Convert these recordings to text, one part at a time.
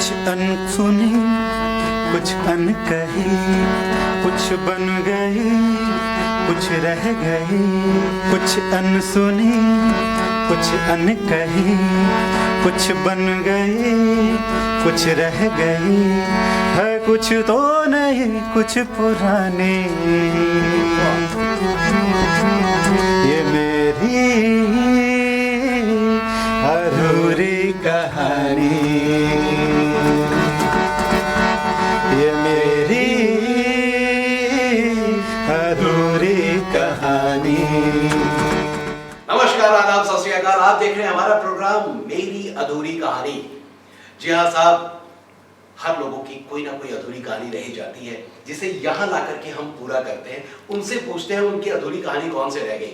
कुछ अनसुनी कुछ अनकही, कुछ बन गई कुछ रह गई। कुछ अनसुनी कुछ अनकही, कुछ बन गई कुछ रह गई। है कुछ तो नहीं कुछ पुरानी, ये मेरी अधूरी कहानी, ये मेरी अधूरी कहानी। नमस्कार, आदाब, सत श्री अकाल। आप देख रहे हैं हमारा प्रोग्राम मेरी अधूरी कहानी। जी हाँ साहब, हर लोगों की कोई ना कोई अधूरी कहानी रह जाती है जिसे यहाँ ला करके हम पूरा करते हैं। उनसे पूछते हैं उनकी अधूरी कहानी कौन से रह गई।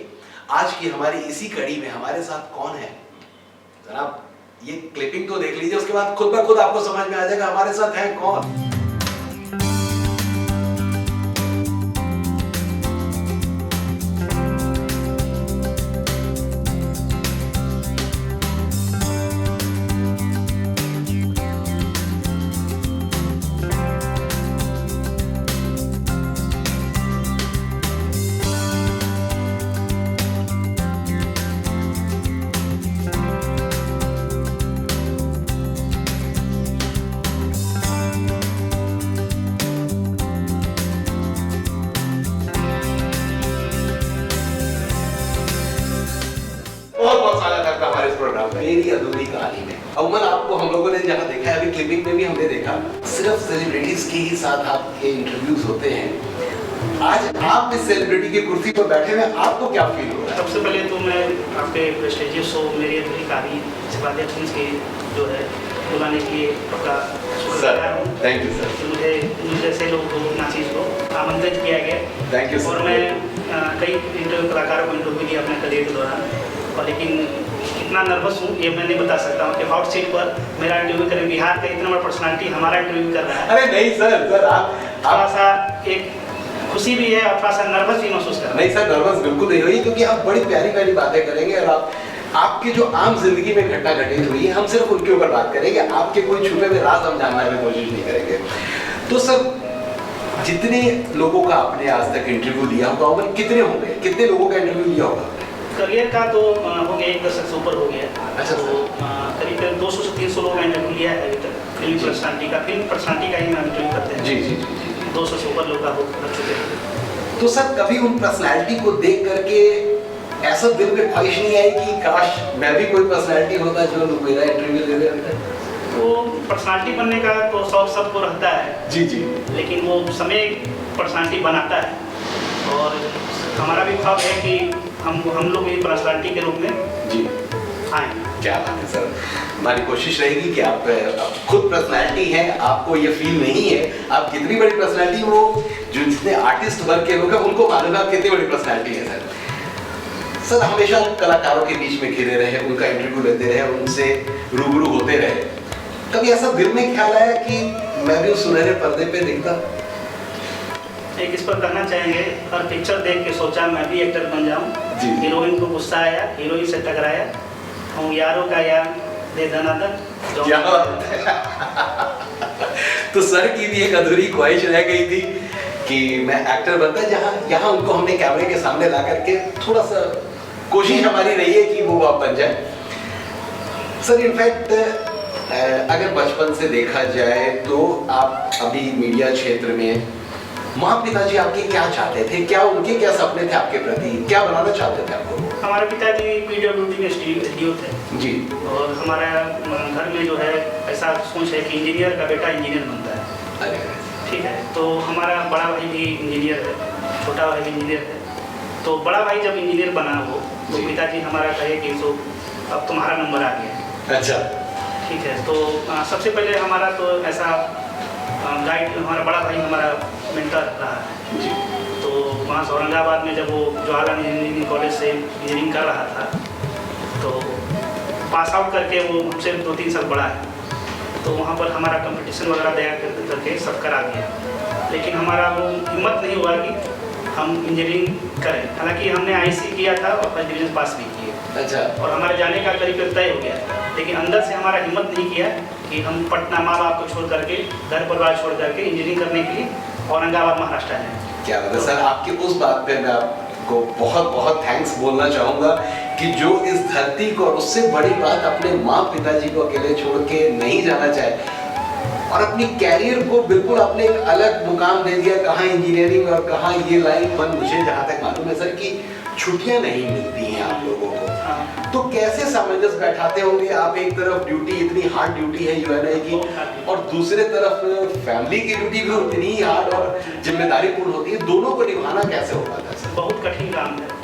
आज की हमारी इसी कड़ी में हमारे साथ कौन है, जनाब ये क्लिपिंग तो देख लीजिए, उसके बाद खुद ब खुद आपको समझ में आ जाएगा हमारे साथ है कौन। मेरी अधूरी कहानी में अमूमन आपको हम लोगों ने जहाँ देखा है, अभी क्लिपिंग में भी हमने देखा, सिर्फ सेलिब्रिटीज के ही साथ आपके इंटरव्यूज होते हैं। आज आप इस सेलिब्रिटी की कुर्सी पर बैठे हुए, आपको क्या फील हो रहा है? सबसे पहले तो मैं आपके प्रेस्टीजियस शो मेरी अधूरी कहानी के जो है बुलाने के लिए आपका शुक्रिया हूँ। Thank you sir. मुझे जैसे लोग को नाचीज को आमंत्रित किया गया। Thank you. और मैं कई इंटरव्यू कलाकारों को इंटरव्यू दिया अपने करियर के दौरान, और लेकिन इतना नर्वस हूँ ये मैं नहीं बता सकता हूँ कि हॉट सीट पर मेरा इंटरव्यू करें, बिहार का इतना बड़ा पर्सनालिटी हमारा इंटरव्यू कर रहा है। अरे नहीं सर, आप थोड़ा सा एक खुशी भी है और थोड़ा सा नर्वस भी महसूस कर रहा है। नहीं सर, नर्वस बिल्कुल नहीं हुई, क्योंकि आप बड़ी प्यारी प्यारी बातें करेंगे और आपकी जो आम जिंदगी में घटना घटित हुई है हम सिर्फ उनके ऊपर बात करेंगे। आपके कोई छुपे हुए राज हम जानने की कोशिश नहीं करेंगे। तो सर, जितने लोगों का आपने आज तक इंटरव्यू लिया होगा, उम्र कितने होंगे, कितने लोगों का इंटरव्यू लिया होगा? करियर का तो हो गया 1 दशक से ऊपर हो गया। अच्छा। तो करीब 200 से 300 लोगों का इंटरव्यू लिया है अभी तक। फिल्म पर्सनालिटी का ही हम इंटरव्यू करते हैं। जी जी जी। 200 से ऊपर लोग का हो चुके हैं। तो सर, कभी उन पर्सनालिटी को देख करके ऐसा दिल में ख्वाहिश नहीं आई कि काश मैं भी कोई पर्सनालिटी होता जो मेरा इंटरव्यू ले रहे? तो पर्सनालिटी बनने का तो शौक सबको रहता है। जी जी। लेकिन वो समय पर्सनालिटी बनाता है, और हमारा भी ख्वाब है कि हम लोग भी पर्सनालिटी के रूप में जी आए। क्या बात है सर, हमारी कोशिश रहेगी कि आप खुद पर्सनालिटी हैं, आपको ये फील नहीं है आप कितनी बड़ी पर्सनालिटी, वो जो जितने आर्टिस्ट वर्ग के लोग हैं उनको मालूम है आप कितनी बड़ी पर्सनालिटी है सर। सर, हमेशा कलाकारों के बीच में घिरे रहे, उनका इंटरव्यू लेते रहे, उनसे रूबरू होते रहे। कभी ऐसा दिल में ख्याल आया कि मैं भी उस सुनहरे पर्दे पे दिखता? एक इस पर कहना चाहेंगे, हर पिक्चर देख के सोचा मैं भी एक्टर बन जाऊं। हीरोइन को गुस्सा आया, हीरोइन से टकराया, हम यारों का यार दे दनादन। तो सर की भी एक अधूरी ख्वाहिश रह गई थी कि मैं एक्टर बनता, यहाँ उनको हमने कैमरे के सामने ला करके थोड़ा सा कोशिश हमारी रही है कि वो आप बन जाए। सर, इनफैक्ट अगर बचपन से देखा जाए तो आप अभी मीडिया क्षेत्र में, माँ पिताजी आपके क्या चाहते थे, क्या उनके क्या सपने थे आपके प्रति, क्या बनाना चाहते थे आपको? हमारे पिताजी पीडब्ल्यूडी में स्टूडियो थे जी, और हमारा घर में जो है ऐसा सोच है कि इंजीनियर का बेटा इंजीनियर बनता है। अरे ठीक है, तो हमारा बड़ा भाई भी इंजीनियर है, छोटा भाई भी इंजीनियर है। तो बड़ा भाई जब इंजीनियर बना हो तो पिताजी हमारा कहे कि तो अब तुम्हारा नंबर आ गया। अच्छा। ठीक है, तो सबसे पहले हमारा तो ऐसा गाइड, हमारा बड़ा भाई हमारा मेंटर रहा है जी। तो वहाँ से औरंगाबाद में जब वो जवाहरलाल इंजीनियरिंग कॉलेज से इंजीनियरिंग कर रहा था, तो पास आउट करके वो हमसे 2-3 साल बड़ा है, तो वहाँ पर हमारा कंपटीशन वगैरह तैयार करके सब करा दिया। लेकिन हमारा वो हिम्मत नहीं हुआ कि हम इंजीनियरिंग करें। हालांकि हमने आईसी किया था और फर्स्ट डिवीजन पास भी किए। अच्छा। और हमारे जाने का करीब तय हो गया, लेकिन अंदर से हमारा हिम्मत नहीं किया कि हम पटना माँ बाप को छोड़ करके, घर परिवार छोड़ करके इंजीनियरिंग करने के लिए औरंगाबाद महाराष्ट्र आए। क्या बात है सर, आपकी उस बात पे मैं आपको बहुत बहुत थैंक्स बोलना चाहूँगा कि जो इस धरती को, और उससे बड़ी बात अपने माँ पिताजी को अकेले छोड़ के नहीं जाना चाहे और अपनी कैरियर को बिल्कुल आपने एक अलग मुकाम दे दिया, कहाँ इंजीनियरिंग और कहाँ ये लाइन। पर मुझे जहाँ तक मालूम है सर कि छुट्टियाँ नहीं मिलती हैं आप लोगों को, तो कैसे सामंजस्य बैठाते होंगे आप? एक तरफ ड्यूटी, इतनी हार्ड ड्यूटी है यूएनआई की, और दूसरे तरफ फैमिली की ड्यूटी भी उतनी ही हार्ड और जिम्मेदारी पूर्ण होती है, दोनों को निभाना कैसे हो पाता है सर? बहुत कठिन काम है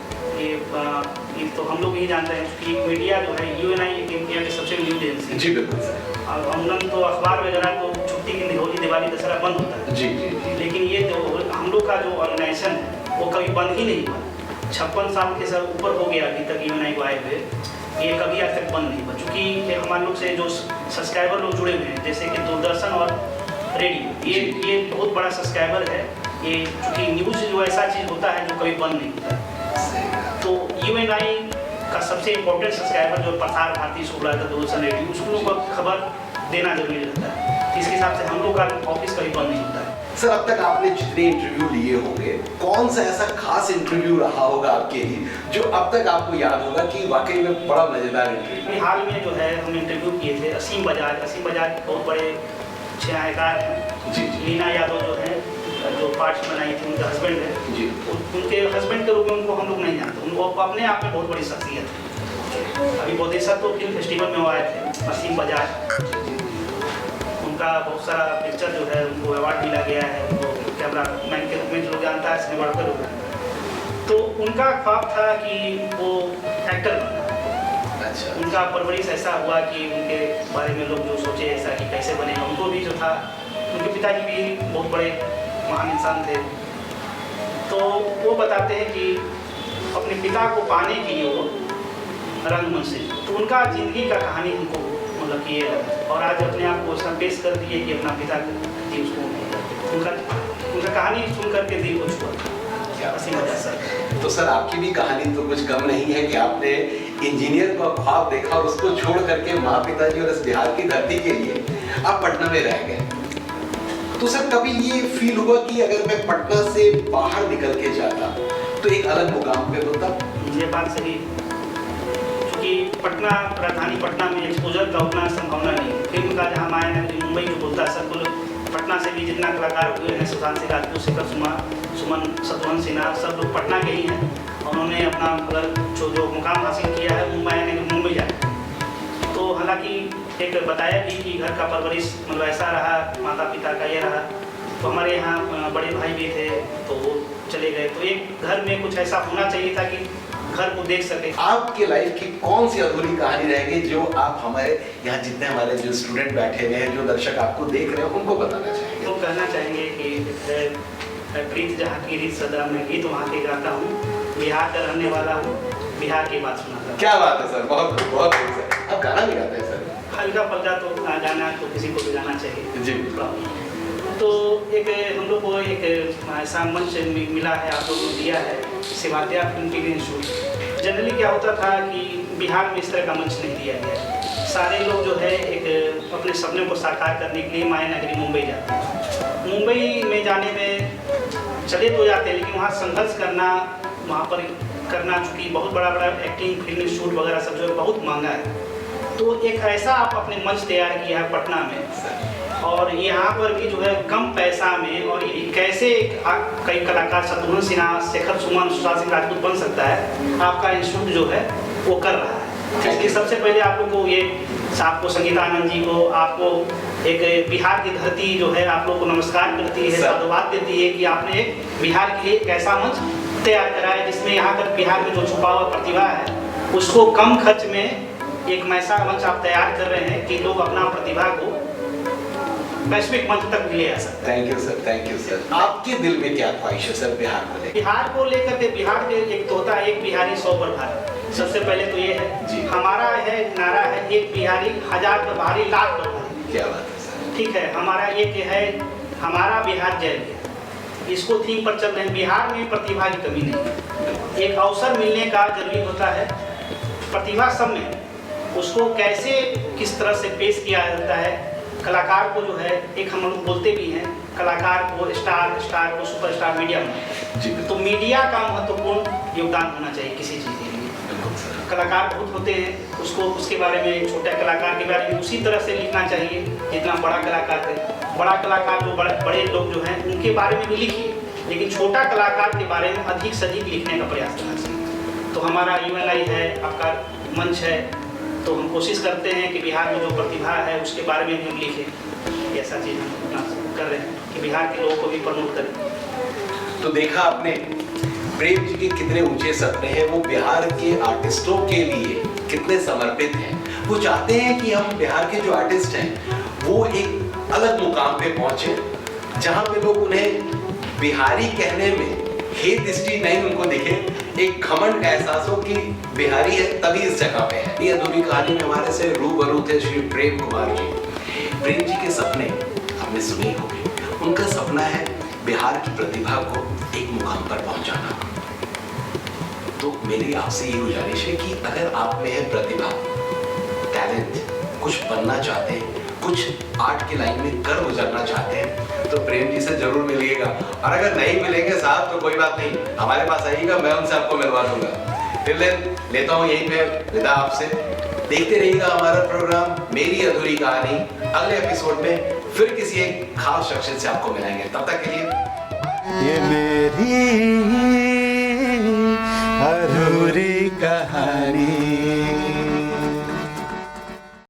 ये तो हम लोग नहीं जानते हैं कि मीडिया जो है, यूएनआई एक इंडिया की सबसे न्यूज एजेंसी। जी बिल्कुल सर। अमूमन तो अखबार वगैरह तो छुट्टी की होली, दिवाली, दशहरा बंद होता है। जी जी जी। लेकिन ये जो हम लोग का जो ऑर्गेनाइजेशन है वो कभी बंद ही नहीं हुआ। 56 साल के सर ऊपर हो गया अभी तक यूएनआई को आए हुए, ये कभी आज तक बंद नहीं हुआ। चूँकि हमारे लोग से जो सब्सक्राइबर लोग जुड़े हुए हैं, जैसे कि दूरदर्शन और रेडियो, ये बहुत बड़ा सब्सक्राइबर है। ये चूँकि न्यूज़ जो ऐसा चीज़ होता है जो कभी बंद नहीं होता। तो यूएनआई का सबसे इम्पोर्टेंट सब्सक्राइबर जो प्रसार भारती, शुक्ला का दूरदर्शन रेडियो, उसको को खबर देना जरूरी रहता है। इसके हिसाब से हम लोग का ऑफिस कभी बंद नहीं होता है। सर, अब तक आपने जितने इंटरव्यू लिए होंगे, कौन सा ऐसा खास इंटरव्यू रहा होगा आपके लिए जो अब तक आपको याद होगा कि वाकई में बड़ा मजेदार इंटरव्यू? हाल में जो है हम इंटरव्यू किए थे असीम बजाज बहुत बड़े छायाकार हैं। जी। लीना यादव जो है, जो पार्ट्स बनाई थी, उनका हस्बैंड है जी। उनके हस्बैंड के रूप में उनको हम लोग नहीं जानते, उनको अपने आप में बहुत बड़ी शख्सियत है। अभी बोधिसत्व फिल्म फेस्टिवल में वो आए थे असीम बजाज, उनका बहुत सारा पिक्चर जो है उनको अवार्ड मिला गया है, उनको कैमरा मैन के रूप में लोग जानता है, सिनेमा के रूप में। तो उनका ख्वाब था कि वो एक्टर बनना। अच्छा। उनका परवरिश ऐसा हुआ कि उनके बारे में लोग जो सोचे ऐसा कि कैसे बनेगा, उनको भी जो था, उनके पिताजी भी बहुत बड़े महान इंसान थे। तो वो बताते हैं कि अपने पिता को पाने के लिए वो रंगमंच से, तो उनका जिंदगी का कहानी हमको मतलब कि ये लगा, और आज अपने आप को उसका पेश कर दिए कि अपना पिता की उसको उनका कहानी सुन करके दिल को छुआ। तो सर, आपकी भी कहानी तो कुछ कम नहीं है कि आपने इंजीनियर का ख्वाब देखा और उसको छोड़ करके माँ पिताजी और इस बिहार की धरती के लिए आप पटना में रह गए। तो सर, कभी ये फील हुआ कि अगर मैं पटना से बाहर निकल के जाता तो एक अलग मुकाम पे होता? ये बात सही, क्योंकि पटना, राजधानी पटना में एक्सपोजर का उतना संभावना नहीं। फिल्म का जहाँ माया नगरी मुंबई जो बोलता है, सब लोग पटना से भी जितना कलाकार हुए हैं, सुशांत सिंह राजपूत, शेखर सुमन, शत्रुघ्न सिन्हा, सब लोग पटना के ही हैं। उन्होंने अपना मतलब जो मुकाम हासिल किया है मुंबई जाए। तो हालांकि एक बताया भी कि घर का परवरिश मतलब ऐसा रहा, माता पिता का ये रहा। तो हमारे यहाँ बड़े भाई भी थे, तो वो चले गए। तो एक घर में कुछ ऐसा होना चाहिए था कि घर को देख सके। आपकी लाइफ की कौन सी अधूरी कहानी रह गई जो आप हमारे यहाँ जितने हमारे जो स्टूडेंट बैठे हुए हैं, जो दर्शक आपको देख रहे हैं, उनको बताना चाहेंगे? तो कहना चाहेंगे कि प्रीत जहाँ की रीत सदा, मैं गीत वहाँ के गाता हूँ, बिहार का रहने वाला हूँ, बिहार की बात सुनाता हूँ। क्या बात है सर, बहुत बहुत सर। आप गाना भी गाते हैं सर? हल्का फल्का तो गाना तो किसी को भी गाना चाहिए जी। तो एक हम लोग को एक ऐसा मंच मिला है, आप लोगों ने दिया है, शिवात्या फिल्म के इंस्टीट्यूट। जनरली क्या होता था कि बिहार में इस तरह का मंच नहीं दिया गया। सारे लोग जो है एक अपने सपने को साकार करने के लिए माया नगरी मुंबई जाते हैं। मुंबई में जाने में चले तो जाते हैं, लेकिन वहाँ संघर्ष करना, वहाँ पर करना, चूँकि बहुत बड़ा एक्टिंग, फिल्म शूट वगैरह सब जो है बहुत महंगा है। तो एक ऐसा आप अपने मंच तैयार किया है पटना में, और यहाँ पर भी जो है कम पैसा में, और कैसे कई कलाकार शत्रुघ्न सिन्हा, शेखर सुमन, सुशांत सिंह राजपूत बन सकता है, आपका इंस्टीट्यूट जो है वो कर रहा है। इसलिए सबसे पहले आप लोग को ये, आपको संगीतानंद जी को, आपको एक बिहार की धरती जो है आप लोग को नमस्कार करती है, साधुवाद देती है कि आपने एक बिहार के लिए एक ऐसा मंच तैयार करा है जिसमें यहाँ तक बिहार में जो छुपा हुआ प्रतिभा है उसको कम खर्च में एक ऐसा मंच आप तैयार कर रहे हैं कि लोग अपना प्रतिभा को वैश्विक मंच तक ले आ सकते हैं। Thank you sir, thank you sir. आपके दिल में क्या ख्वाहिश है सर बिहार को लेकर? बिहार को लेकर के, बिहार के एक तो होता है एक बिहारी 100 पर भारी। सबसे पहले तो ये है जी। हमारा है नारा है, एक बिहारी 1000 पर भारी, लाख पर भारी। क्या बात है सर? ठीक है, हमारा एक है हमारा बिहार जय बिहार, इसको थीम पर चल रहे हैं। बिहार में प्रतिभा की कमी नहीं है, एक अवसर मिलने का जरूरी होता है। प्रतिभा सब में, उसको कैसे किस तरह से पेश किया जाता है कलाकार को जो है, एक हम लोग बोलते भी हैं कलाकार को स्टार को सुपरस्टार मीडिया में, तो मीडिया का महत्वपूर्ण योगदान होना चाहिए किसी चीज़ के लिए। कलाकार बहुत होते हैं, उसको उसके बारे में, छोटे कलाकार के बारे में उसी तरह से लिखना चाहिए जितना बड़ा कलाकार है। बड़ा कलाकार जो बड़े लोग जो हैं उनके बारे में भी लिखिए, लेकिन छोटा कलाकार के बारे में अधिक से अधिक लिखने का प्रयास करना चाहिए। तो हमारा UNI है, आपका मंच है, तो हम कोशिश करते हैं कि बिहार में जो प्रतिभा है उसके बारे में भी हम लिखें। ऐसा चीज़ हम अपना कर रहे हैं कि बिहार के लोगों को भी प्रमोट करें। तो देखा आपने प्रेम जी के कितने ऊंचे सपने हैं, वो बिहार के आर्टिस्टों के लिए कितने समर्पित हैं। वो चाहते हैं कि हम बिहार के जो आर्टिस्ट हैं वो एक अलग मुकाम पे पहुंचे, जहां पे लोग उन्हें बिहारी कहने में हे दृष्टि नहीं उनको दिखे, एक घमंड एहसासों की बिहारी है तभी इस जगह पे है। ये अधूरी कहानी में हमारे से रूबरू थे श्री प्रेम कुमार जी। प्रेम जी के सपने हमने सुने होंगे, उनका सपना है बिहार की प्रतिभा को एक मुकाम पर पहुंचाना। तो मेरी आपसे ये गुजारिश है कि अगर आप में है प्रतिभा, टैलेंट, कुछ बनना चाहते हैं, कुछ आर्ट की लाइन में कर गुजरना चाहते हैं, तो प्रेम जी से जरूर मिलिएगा। और अगर नहीं मिलेंगे साहब तो कोई बात नहीं, हमारे पास आइएगा, मैं उनसे आपको मिलवा दूंगा। फिर लेता हूँ यहीं पे विदा आपसे। देखते रहिएगा हमारा प्रोग्राम मेरी अधूरी कहानी। अगले एपिसोड में फिर किसी एक खास शख्सियत से आपको मिलाएंगे। तब तक के लिए ये मेरी अधूरी कहानी।